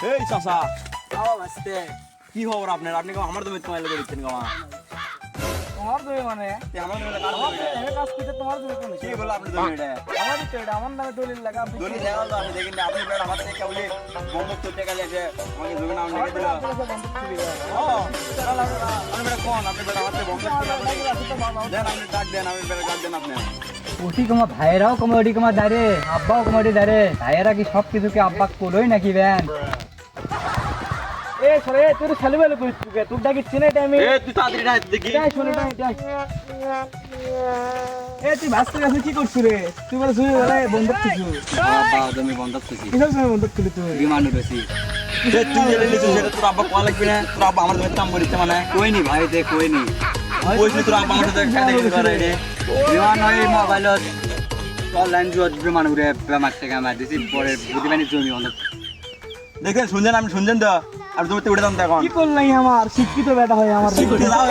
এই চাচা আও আসতে কি খবর আপনার? আপনি আমার জমি তোমার লোক দিচ্ছেন গামা তোমার জমি মানে আমার জমি কাজ আমার এনে কাজ করতে তোমার জমি কোন কি বলো আপনি জমি এটা আমারই তো এটা আমার নামে দলিল লাগা আপনি দলিল দেওয়া তো আপনি দেখেন আপনি বেটা আমার থেকে বলে বন্ধক তো টাকা দিয়েছে আমাকে জমি নাম লিখে দিল আপনি বেটা কোন আপনি বেটা আমার থেকে বন্ধক দেন আপনি ডাক দেন আমি বেটা ডাক দেন আপনি ওটি কমা ভাইয়েরাও কমা ওটি কমা দাঁড়ে আব্বাও কমা ওটি দাঁড়ে ভাইয়েরা কি সব কিছুকে আব্বা কোলোই নাকি ব্যান এ সরে তুই ছেলে বেলে কইছ তুই তোর ডাকি চিনে টাইমে এ তুই তাড়াতাড়ি ডাক দেখি যাই শুনে যাই এ তুই ভাস্কর কাছে কি করছিস রে তুই বলে শুয়ে বলে বন্ধক কিছু বাবা জমি বন্ধক থেকে কিসব সময় বন্ধক ছিলি তুই বিমান উঠেছি তুই যেটা নিছিস সেটা তোর আব্বা কোয়া লাগবে না তোর আব্বা আমার জমির দাম বলিতে মানে কইনি ভাই দে কইনি কইছি তোর আব্বা আমার সাথে কাটে গেছে করে রে বিমান ওই মোবাইলত অনলাইন জুয়াত বিমান উড়ে আমার থেকে আমার দিছি পরে বুদ্ধিমানি জমি বন্ধক দেখেন শুনছেন আপনি শুনছেন তো আর জমিতে উঠে দাম এখন কি করলাই আমার শিক্ষিত বেটা হয় আমার জমিতে উঠে দাম